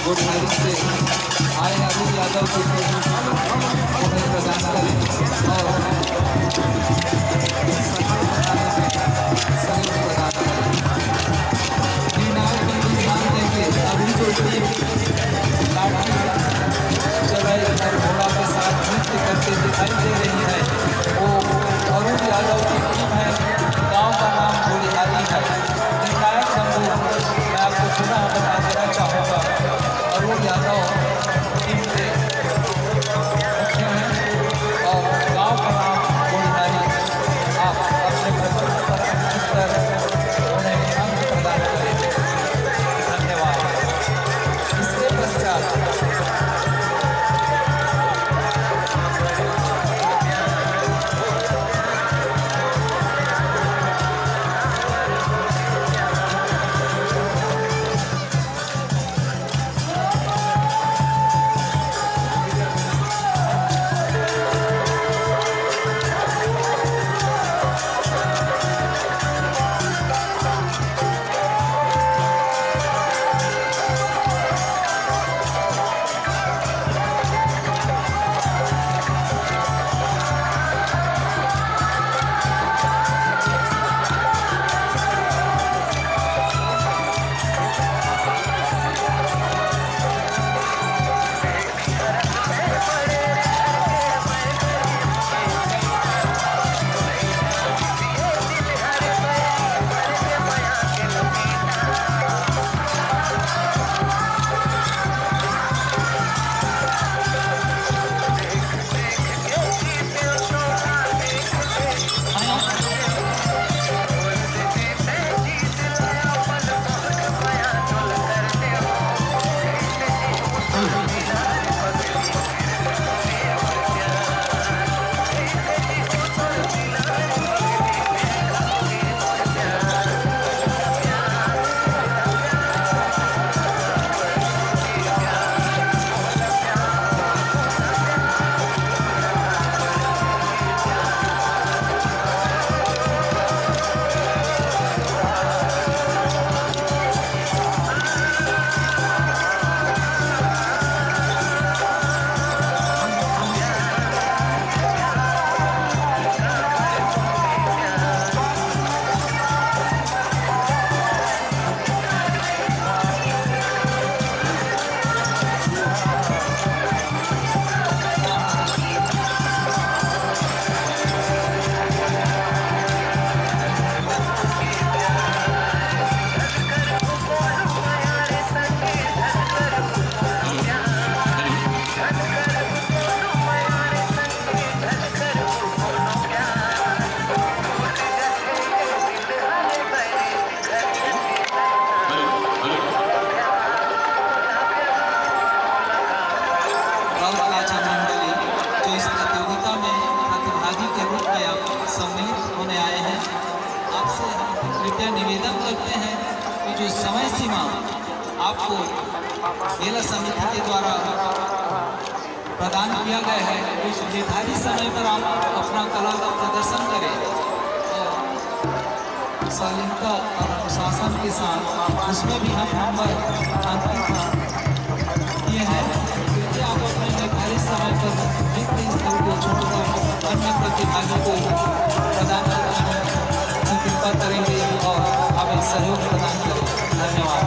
गोठारी से आए अरुण यादव को उन्हें प्रदान करें और सफल बनाने में सहयोग प्रदान करें। ध्यान देंगे अभी जो टीम लाठी चलाई और घोड़ा के साथ नृत्य करते दिखाई दे रही है वो अरुण यादव की टीम है। गांव का नाम गोठारी है। निर्णायक बंधु मैं आपको पुनः बता देना चाहूँगा अरुण यादव टीम के मुख्य हैं और गांव का नाम गोठारी। आप अपने बच्चों पर अंकित कर उन्हें अंक प्रदान करें। धन्यवाद। इसके पश्चात सम्मिलित होने आए हैं। आपसे कृपया निवेदन करते हैं कि जो समय सीमा आपको मेला समिति के द्वारा प्रदान किया गया है उस निर्धारित समय पर आप अपना कला का प्रदर्शन करें और शालीनता और अनुशासन के साथ उसमें भी हम नंबर किए हैं। क्योंकि आप अपने निर्धारित समय पर नृत्य स्थल को छोड़कर अन्य प्रतिभागी को प्रदान करने की कृपा करेंगे और हमें सहयोग प्रदान करें। धन्यवाद।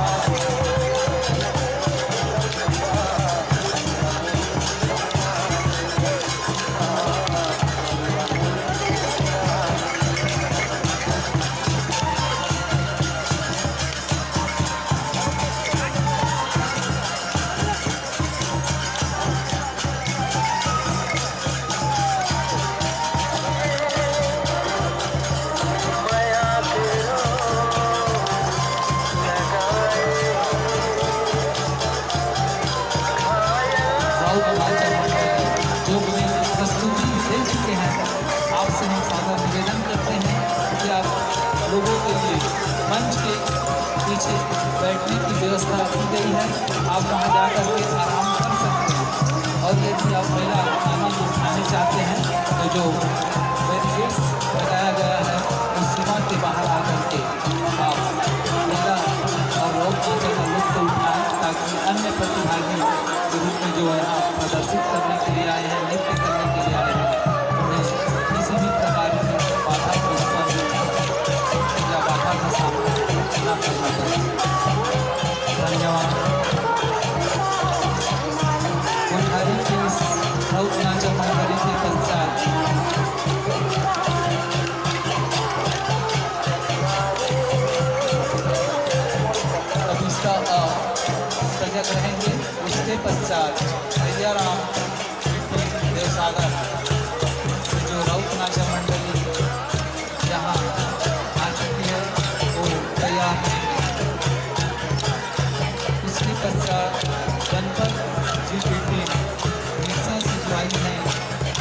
जो प्रस्तुति दे चुके हैं आपसे हम सादर निवेदन करते हैं कि आप लोगों के लिए मंच के पीछे बैठने की व्यवस्था की गई है। आप वहां जाकर के आराम कर सकते हैं और यदि आप मेला आनंद उठाने चाहते हैं तो जो बैरिकेड्स लगाया गया है उस सीमा के बाहर आकर के आप मेला और लोक नाचों का लुत्फ उठाएं ताकि अन्य प्रतिभा के रूप में जो यहाँ प्रदर्शित करने के लिए आए हैं, नृत्य करने के लिए आए हैं, उन्हें किसी भी प्रकार की बाधा को उत्पन्न या बाधा का सामना न करना पड़े। धन्यवाद। कोठारी के इस रउत नाचक मंडली के पश्चात सजग रहेंगे। उसके पश्चात भैयाराम देवसागर जो रउत नाचक मंडली यहाँ आ चुकी है वो तैयार है। उसके पश्चात गणपत जी की टीम मिर्जा से जो आई है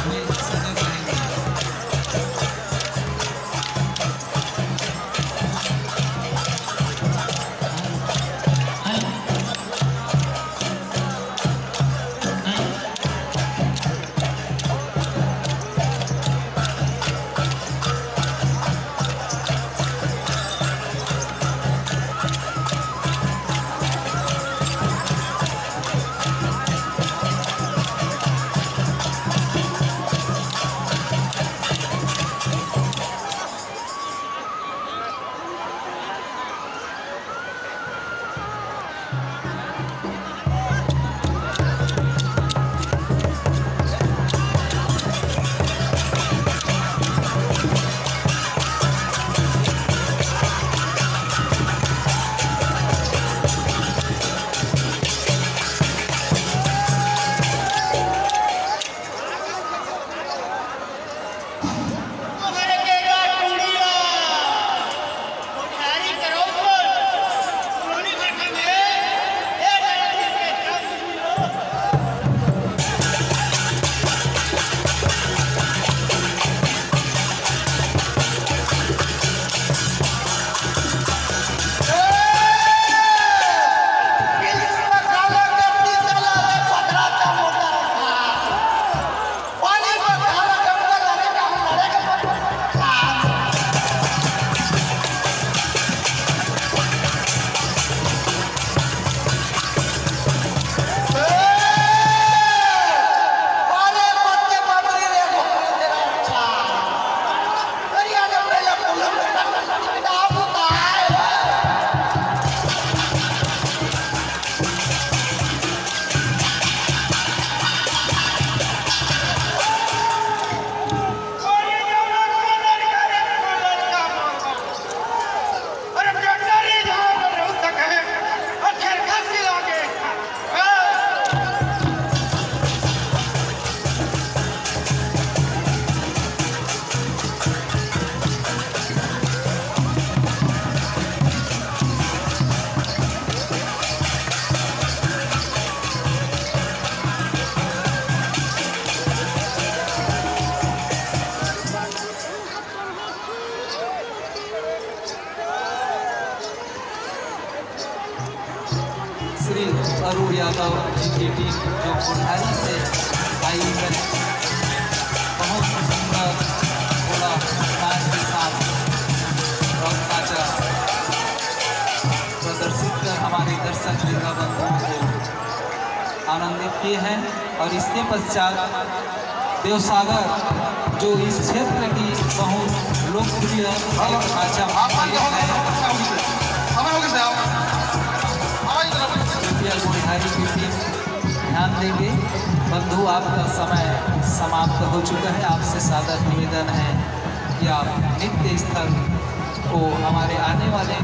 वे सजग रहेंगे। श्री अरुण यादव जी की टीम जो कोठारी से आई है बहुत सुंदर थोड़ा नाच के साथ रउत नाचा प्रदर्शित कर हमारे दर्शक श्रोता बंधुओं को आनंदित किए हैं। और इसके पश्चात देवसागर जो इस क्षेत्र की बहुत लोकप्रिय नाचा कोठारी की टीम ध्यान देंगे। बंधु आपका समय समाप्त हो चुका है। आपसे सादर निवेदन है कि आप नित्य स्थल को हमारे आने वाले